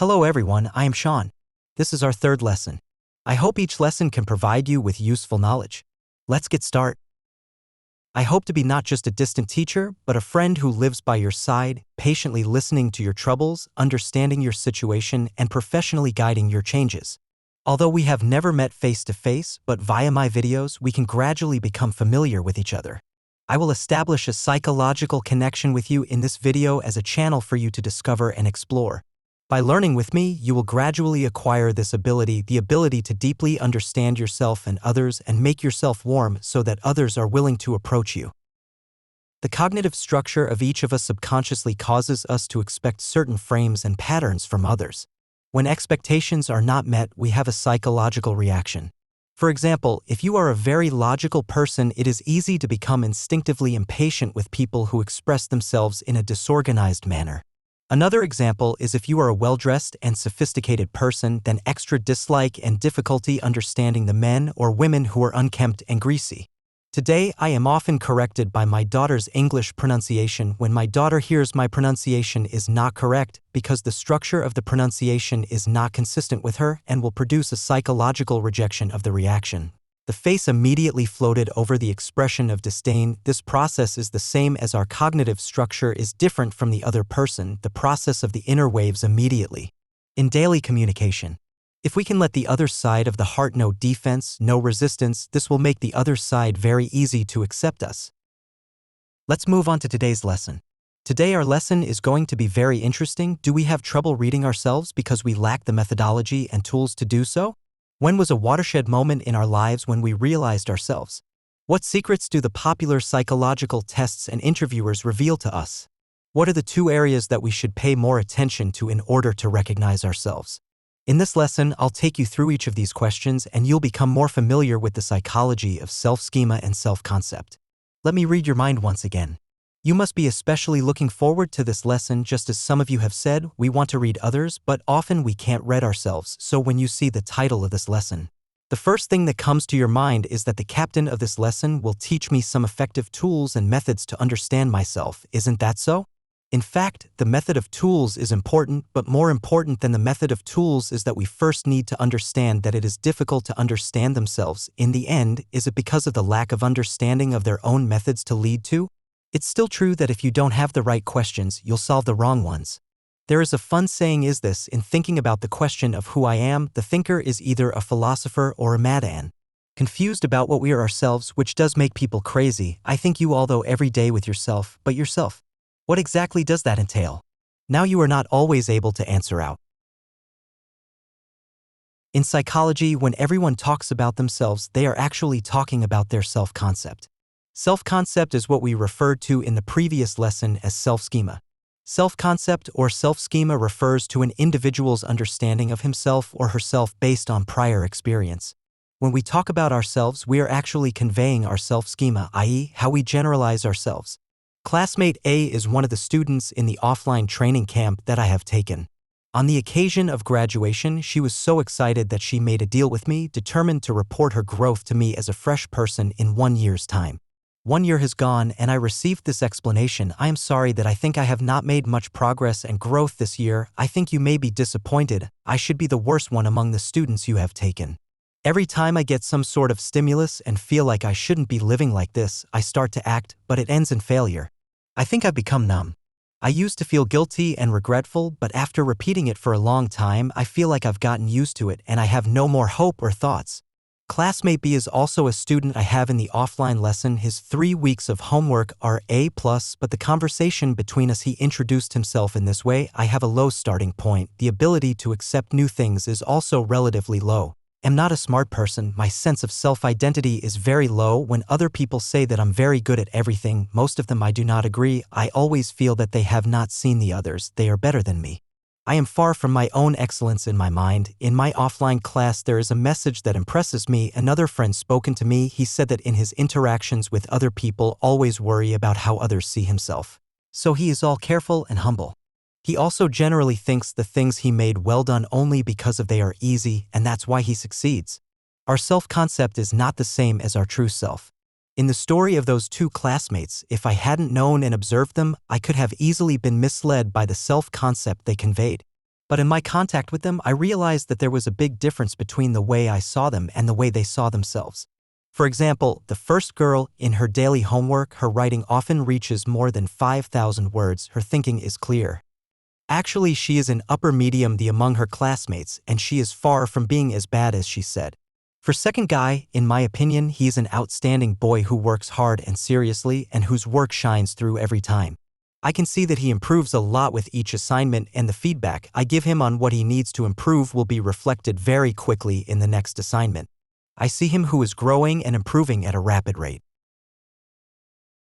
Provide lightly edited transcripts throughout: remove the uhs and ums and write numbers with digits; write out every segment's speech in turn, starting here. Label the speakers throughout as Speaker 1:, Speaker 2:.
Speaker 1: Hello everyone, I am Sean. This is our third lesson. I hope each lesson can provide you with useful knowledge. Let's get started. I hope to be not just a distant teacher, but a friend who lives by your side, patiently listening to your troubles, understanding your situation, and professionally guiding your changes. Although we have never met face to face, but via my videos, we can gradually become familiar with each other. I will establish a psychological connection with you in this video as a channel for you to discover and explore. By learning with me, you will gradually acquire this ability, the ability to deeply understand yourself and others and make yourself warm so that others are willing to approach you. The cognitive structure of each of us subconsciously causes us to expect certain frames and patterns from others. When expectations are not met, we have a psychological reaction. For example, if you are a very logical person, it is easy to become instinctively impatient with people who express themselves in a disorganized manner. Another example is if you are a well-dressed and sophisticated person, then extra dislike and difficulty understanding the men or women who are unkempt and greasy. Today, I am often corrected by my daughter's English pronunciation when my daughter hears my pronunciation is not correct because the structure of the pronunciation is not consistent with her and will produce a psychological rejection of the reaction. The face immediately floated over the expression of disdain. This process is the same as our cognitive structure is different from the other person, the process of the inner waves immediately. In daily communication, if we can let the other side of the heart know defense, no resistance, this will make the other side very easy to accept us. Let's move on to today's lesson. Today our lesson is going to be very interesting. Do we have trouble reading ourselves because we lack the methodology and tools to do so? When was a watershed moment in our lives when we realized ourselves? What secrets do the popular psychological tests and interviewers reveal to us? What are the two areas that we should pay more attention to in order to recognize ourselves? In this lesson, I'll take you through each of these questions and you'll become more familiar with the psychology of self-schema and self-concept. Let me read your mind once again. You must be especially looking forward to this lesson. Just as some of you have said, we want to read others, but often we can't read ourselves. So when you see the title of this lesson, the first thing that comes to your mind is that the captain of this lesson will teach me some effective tools and methods to understand myself. Isn't that so? In fact, the method of tools is important, but more important than the method of tools is that we first need to understand that it is difficult to understand themselves. In the end, is it because of the lack of understanding of their own methods to lead to? It's still true that if you don't have the right questions, you'll solve the wrong ones. There is a fun saying is this: in thinking about the question of who I am, the thinker is either a philosopher or a madman. Confused about what we are ourselves, which does make people crazy. I think you all though every day with yourself, but yourself. What exactly does that entail? Now you are not always able to answer out. In psychology, when everyone talks about themselves, they are actually talking about their self-concept. Self-concept is what we referred to in the previous lesson as self-schema. Self-concept or self-schema refers to an individual's understanding of himself or herself based on prior experience. When we talk about ourselves, we are actually conveying our self-schema, i.e., how we generalize ourselves. Classmate A is one of the students in the offline training camp that I have taken. On the occasion of graduation, she was so excited that she made a deal with me, determined to report her growth to me as a fresh person in 1 year's time. 1 year has gone and I received this explanation: I am sorry that I think I have not made much progress and growth this year. I think you may be disappointed. I should be the worst one among the students you have taken. Every time I get some sort of stimulus and feel like I shouldn't be living like this, I start to act, but it ends in failure. I think I've become numb. I used to feel guilty and regretful, but after repeating it for a long time, I feel like I've gotten used to it and I have no more hope or thoughts. Classmate B is also a student I have in the offline lesson. His 3 weeks of homework are A+, but the conversation between us, he introduced himself in this way: I have a low starting point. The ability to accept new things is also relatively low. I'm not a smart person. My sense of self-identity is very low. When other people say that I'm very good at everything, most of them I do not agree. I always feel that they have not seen the others. They are better than me. I am far from my own excellence in my mind. In my offline class, there is a message that impresses me. Another friend spoken to me. He said that in his interactions with other people, always worry about how others see himself. So he is all careful and humble. He also generally thinks the things he made well done only because of they are easy, and that's why he succeeds. Our self-concept is not the same as our true self. In the story of those two classmates, if I hadn't known and observed them, I could have easily been misled by the self-concept they conveyed. But in my contact with them, I realized that there was a big difference between the way I saw them and the way they saw themselves. For example, the first girl, in her daily homework, her writing often reaches more than 5,000 words, her thinking is clear. Actually, she is an upper medium among her classmates, and she is far from being as bad as she said. For second guy, in my opinion, he is an outstanding boy who works hard and seriously and whose work shines through every time. I can see that he improves a lot with each assignment, and the feedback I give him on what he needs to improve will be reflected very quickly in the next assignment. I see him who is growing and improving at a rapid rate.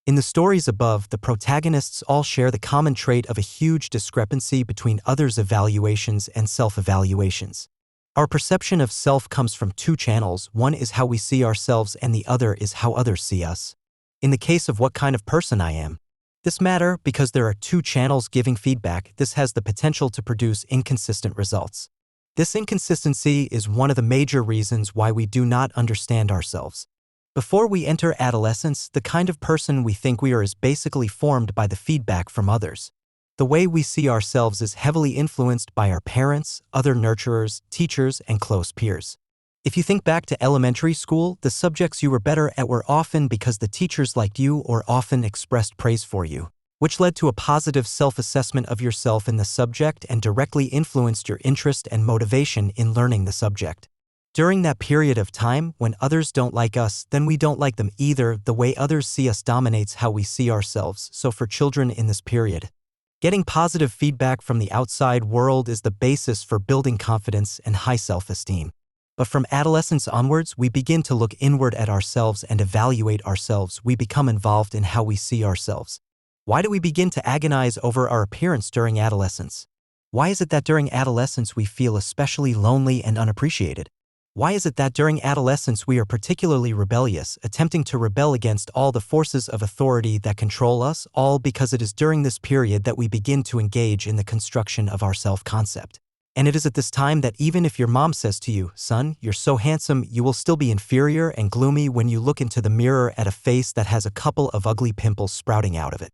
Speaker 1: In the stories above, the protagonists all share the common trait of a huge discrepancy between others' evaluations and self-evaluations. Our perception of self comes from two channels. One is how we see ourselves and the other is how others see us. In the case of what kind of person I am, this matter because there are two channels giving feedback. This has the potential to produce inconsistent results. This inconsistency is one of the major reasons why we do not understand ourselves. Before we enter adolescence, the kind of person we think we are is basically formed by the feedback from others. The way we see ourselves is heavily influenced by our parents, other nurturers, teachers, and close peers. If you think back to elementary school, the subjects you were better at were often because the teachers liked you or often expressed praise for you, which led to a positive self-assessment of yourself in the subject and directly influenced your interest and motivation in learning the subject. During that period of time, when others don't like us, then we don't like them either. The way others see us dominates how we see ourselves. So for children in this period, getting positive feedback from the outside world is the basis for building confidence and high self-esteem. But from adolescence onwards, we begin to look inward at ourselves and evaluate ourselves. We become involved in how we see ourselves. Why do we begin to agonize over our appearance during adolescence? Why is it that during adolescence we feel especially lonely and unappreciated? Why is it that during adolescence we are particularly rebellious, attempting to rebel against all the forces of authority that control us, all because it is during this period that we begin to engage in the construction of our self-concept? And it is at this time that even if your mom says to you, "Son, you're so handsome," you will still be inferior and gloomy when you look into the mirror at a face that has a couple of ugly pimples sprouting out of it.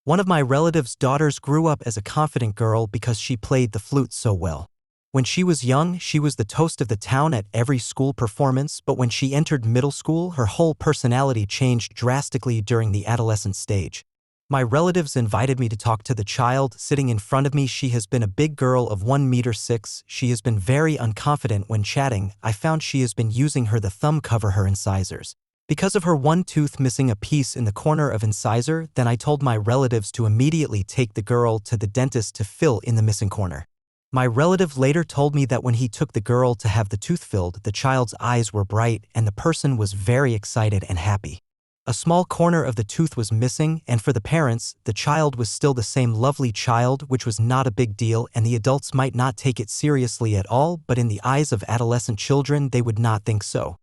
Speaker 1: One of my relatives' daughters grew up as a confident girl because she played the flute so well. When she was young, she was the toast of the town at every school performance, but when she entered middle school, her whole personality changed drastically during the adolescent stage. My relatives invited me to talk to the child sitting in front of me. She has been a big girl of 1.6 meters. She has been very unconfident when chatting. I found she has been using the thumb cover her incisors. Because of her one tooth missing a piece in the corner of incisor, then I told my relatives to immediately take the girl to the dentist to fill in the missing corner. My relative later told me that when he took the girl to have the tooth filled, the child's eyes were bright and the person was very excited and happy. A small corner of the tooth was missing, and for the parents, the child was still the same lovely child, which was not a big deal, and the adults might not take it seriously at all, but in the eyes of adolescent children, they would not think so.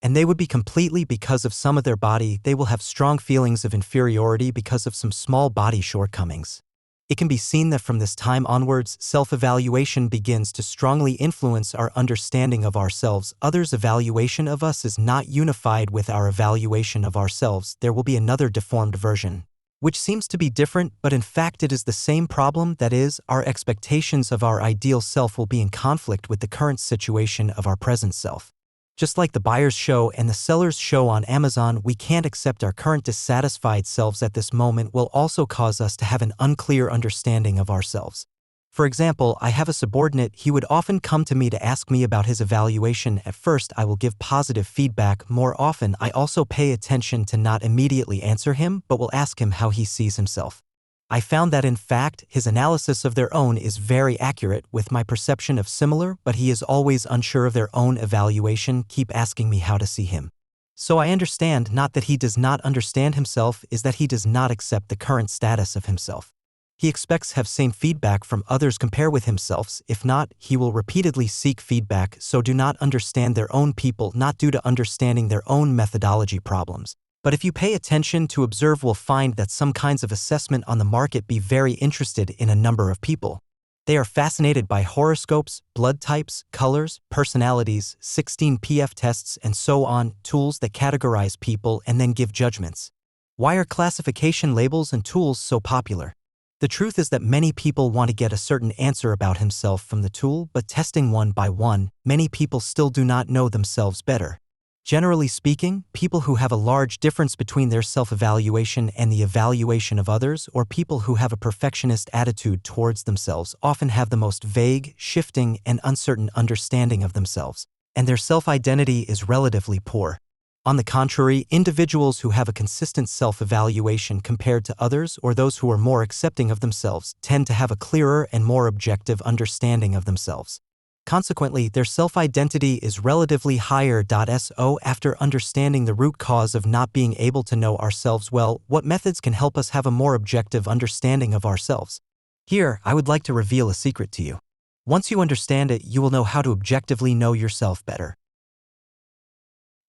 Speaker 1: And they would be completely because of some of their body, they will have strong feelings of inferiority because of some small body shortcomings. It can be seen that from this time onwards, self-evaluation begins to strongly influence our understanding of ourselves. Others' evaluation of us is not unified with our evaluation of ourselves. There will be another deformed version, which seems to be different, but in fact it is the same problem. That is, our expectations of our ideal self will be in conflict with the current situation of our present self. Just like the buyer's show and the seller's show on Amazon, we can't accept our current dissatisfied selves at this moment will also cause us to have an unclear understanding of ourselves. For example, I have a subordinate. He would often come to me to ask me about his evaluation. At first, I will give positive feedback. More often, I also pay attention to not immediately answer him, but will ask him how he sees himself. I found that in fact, his analysis of their own is very accurate with my perception of similar, but he is always unsure of their own evaluation, keep asking me how to see him. So I understand not that he does not understand himself, is that he does not accept the current status of himself. He expects have same feedback from others compare with himself. If not, he will repeatedly seek feedback, so do not understand their own people, not due to understanding their own methodology problems. But if you pay attention to observe, will find that some kinds of assessment on the market be very interested in a number of people. They are fascinated by horoscopes, blood types, colors, personalities, 16 PF tests, and so on, tools that categorize people and then give judgments. Why are classification labels and tools so popular? The truth is that many people want to get a certain answer about himself from the tool, but testing one by one, many people still do not know themselves better. Generally speaking, people who have a large difference between their self-evaluation and the evaluation of others, or people who have a perfectionist attitude towards themselves, often have the most vague, shifting, and uncertain understanding of themselves, and their self-identity is relatively poor. On the contrary, individuals who have a consistent self-evaluation compared to others, or those who are more accepting of themselves, tend to have a clearer and more objective understanding of themselves. Consequently, their self-identity is relatively higher. So, after understanding the root cause of not being able to know ourselves well, what methods can help us have a more objective understanding of ourselves? Here, I would like to reveal a secret to you. Once you understand it, you will know how to objectively know yourself better.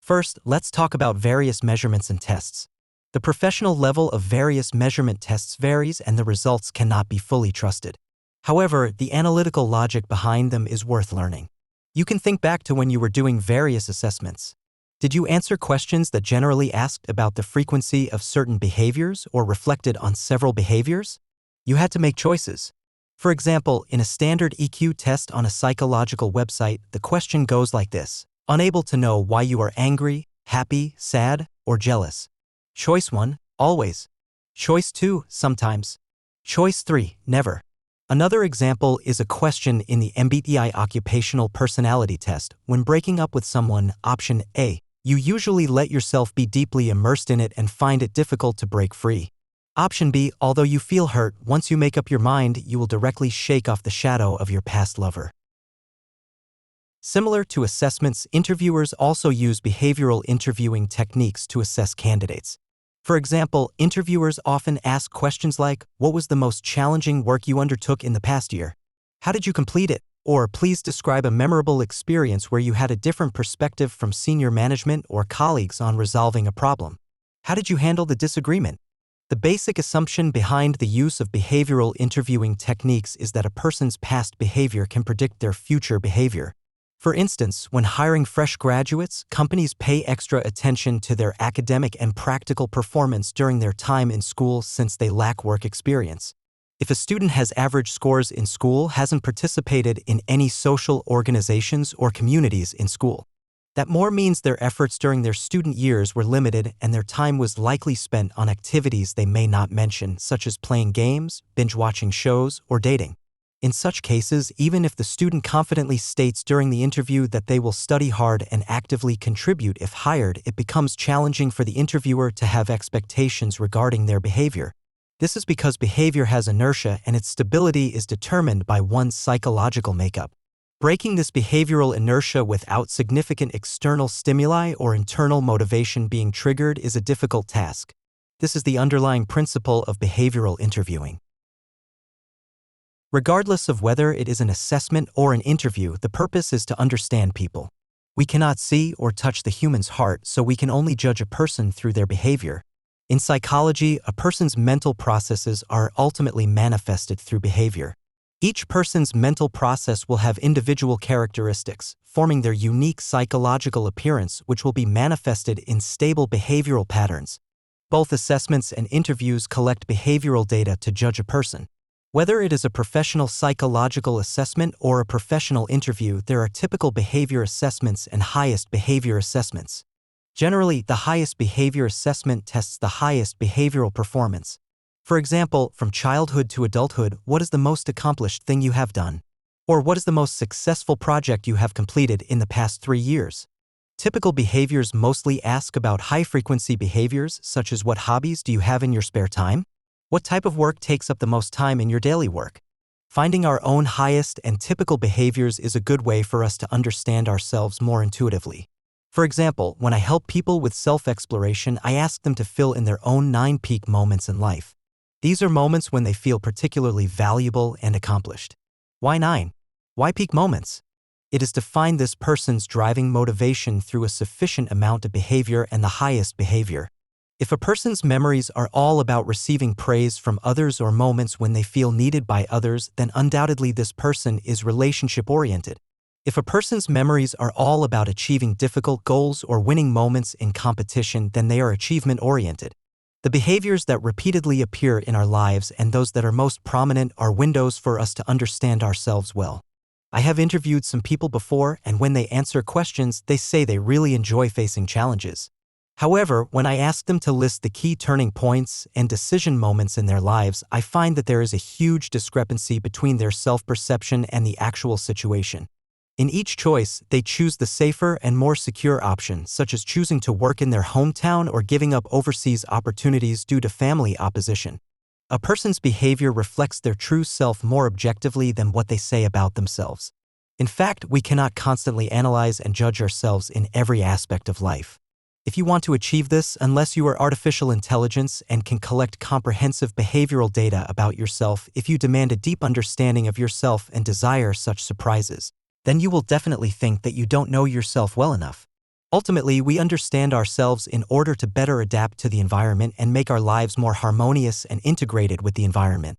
Speaker 1: First, let's talk about various measurements and tests. The professional level of various measurement tests varies and the results cannot be fully trusted. However, the analytical logic behind them is worth learning. You can think back to when you were doing various assessments. Did you answer questions that generally asked about the frequency of certain behaviors or reflected on several behaviors? You had to make choices. For example, in a standard EQ test on a psychological website, the question goes like this: unable to know why you are angry, happy, sad, or jealous. Choice 1, always. Choice 2, sometimes. Choice 3, never. Another example is a question in the MBTI occupational personality test. When breaking up with someone, option A, you usually let yourself be deeply immersed in it and find it difficult to break free. Option B, although you feel hurt, once you make up your mind, you will directly shake off the shadow of your past lover. Similar to assessments, interviewers also use behavioral interviewing techniques to assess candidates. For example, interviewers often ask questions like, what was the most challenging work you undertook in the past year? How did you complete it? Or please describe a memorable experience where you had a different perspective from senior management or colleagues on resolving a problem. How did you handle the disagreement? The basic assumption behind the use of behavioral interviewing techniques is that a person's past behavior can predict their future behavior. For instance, when hiring fresh graduates, companies pay extra attention to their academic and practical performance during their time in school since they lack work experience. If a student has average scores in school, hasn't participated in any social organizations or communities in school, that more means their efforts during their student years were limited and their time was likely spent on activities they may not mention, such as playing games, binge-watching shows, or dating. In such cases, even if the student confidently states during the interview that they will study hard and actively contribute if hired, it becomes challenging for the interviewer to have expectations regarding their behavior. This is because behavior has inertia and its stability is determined by one's psychological makeup. Breaking this behavioral inertia without significant external stimuli or internal motivation being triggered is a difficult task. This is the underlying principle of behavioral interviewing. Regardless of whether it is an assessment or an interview, the purpose is to understand people. We cannot see or touch the human's heart, so we can only judge a person through their behavior. In psychology, a person's mental processes are ultimately manifested through behavior. Each person's mental process will have individual characteristics, forming their unique psychological appearance, which will be manifested in stable behavioral patterns. Both assessments and interviews collect behavioral data to judge a person. Whether it is a professional psychological assessment or a professional interview, there are typical behavior assessments and highest behavior assessments. Generally, the highest behavior assessment tests the highest behavioral performance. For example, from childhood to adulthood, what is the most accomplished thing you have done? Or what is the most successful project you have completed in the past 3 years? Typical behaviors mostly ask about high-frequency behaviors, such as what hobbies do you have in your spare time? What type of work takes up the most time in your daily work? Finding our own highest and typical behaviors is a good way for us to understand ourselves more intuitively. For example, when I help people with self-exploration, I ask them to fill in their own 9 peak moments in life. These are moments when they feel particularly valuable and accomplished. Why 9? Why peak moments? It is to find this person's driving motivation through a sufficient amount of behavior and the highest behavior. If a person's memories are all about receiving praise from others or moments when they feel needed by others, then undoubtedly this person is relationship-oriented. If a person's memories are all about achieving difficult goals or winning moments in competition, then they are achievement-oriented. The behaviors that repeatedly appear in our lives and those that are most prominent are windows for us to understand ourselves well. I have interviewed some people before, and when they answer questions, they say they really enjoy facing challenges. However, when I ask them to list the key turning points and decision moments in their lives, I find that there is a huge discrepancy between their self-perception and the actual situation. In each choice, they choose the safer and more secure option, such as choosing to work in their hometown or giving up overseas opportunities due to family opposition. A person's behavior reflects their true self more objectively than what they say about themselves. In fact, we cannot constantly analyze and judge ourselves in every aspect of life. If you want to achieve this, unless you are artificial intelligence and can collect comprehensive behavioral data about yourself, if you demand a deep understanding of yourself and desire such surprises, then you will definitely think that you don't know yourself well enough. Ultimately, we understand ourselves in order to better adapt to the environment and make our lives more harmonious and integrated with the environment.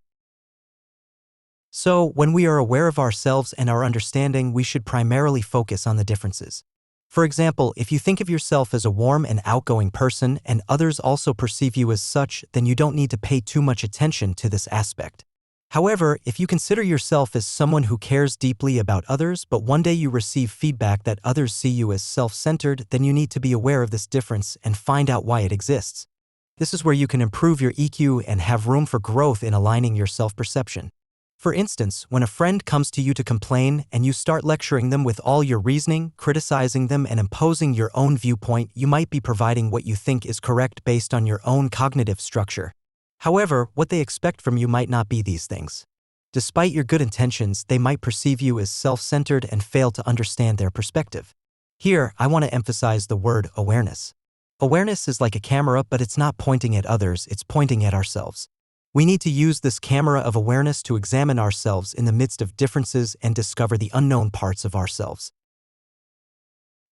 Speaker 1: So, when we are aware of ourselves and our understanding, we should primarily focus on the differences. For example, if you think of yourself as a warm and outgoing person and others also perceive you as such, then you don't need to pay too much attention to this aspect. However, if you consider yourself as someone who cares deeply about others, but one day you receive feedback that others see you as self-centered, then you need to be aware of this difference and find out why it exists. This is where you can improve your EQ and have room for growth in aligning your self-perception. For instance, when a friend comes to you to complain and you start lecturing them with all your reasoning, criticizing them and imposing your own viewpoint, you might be providing what you think is correct based on your own cognitive structure. However, what they expect from you might not be these things. Despite your good intentions, they might perceive you as self-centered and fail to understand their perspective. Here, I want to emphasize the word awareness. Awareness is like a camera, but it's not pointing at others, it's pointing at ourselves. We need to use this camera of awareness to examine ourselves in the midst of differences and discover the unknown parts of ourselves.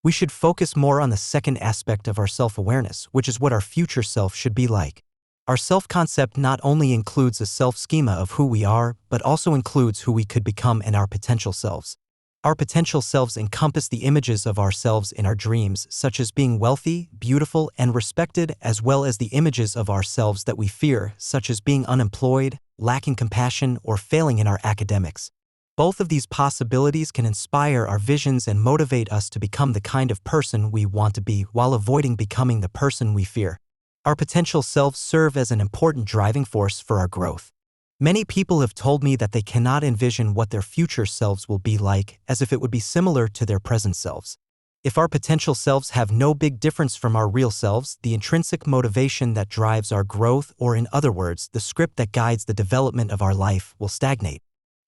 Speaker 1: We should focus more on the second aspect of our self-awareness, which is what our future self should be like. Our self-concept not only includes a self-schema of who we are, but also includes who we could become and our potential selves. Our potential selves encompass the images of ourselves in our dreams, such as being wealthy, beautiful, and respected, as well as the images of ourselves that we fear, such as being unemployed, lacking compassion, or failing in our academics. Both of these possibilities can inspire our visions and motivate us to become the kind of person we want to be while avoiding becoming the person we fear. Our potential selves serve as an important driving force for our growth. Many people have told me that they cannot envision what their future selves will be like, as if it would be similar to their present selves. If our potential selves have no big difference from our real selves, the intrinsic motivation that drives our growth, or in other words, the script that guides the development of our life, will stagnate.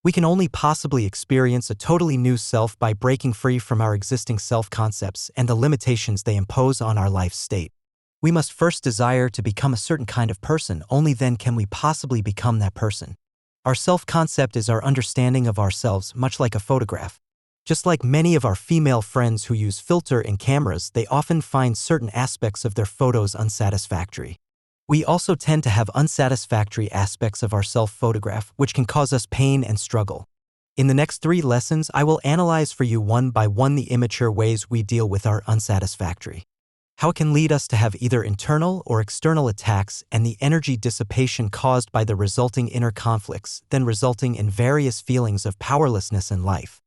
Speaker 1: We can only possibly experience a totally new self by breaking free from our existing self-concepts and the limitations they impose on our life state. We must first desire to become a certain kind of person, only then can we possibly become that person. Our self-concept is our understanding of ourselves, much like a photograph. Just like many of our female friends who use filter and cameras, they often find certain aspects of their photos unsatisfactory. We also tend to have unsatisfactory aspects of our self-photograph, which can cause us pain and struggle. In the next 3 lessons, I will analyze for you one by one the immature ways we deal with our unsatisfactory. How it can lead us to have either internal or external attacks and the energy dissipation caused by the resulting inner conflicts, then resulting in various feelings of powerlessness in life.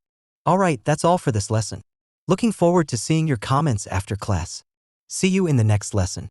Speaker 1: Alright, that's all for this lesson. Looking forward to seeing your comments after class. See you in the next lesson.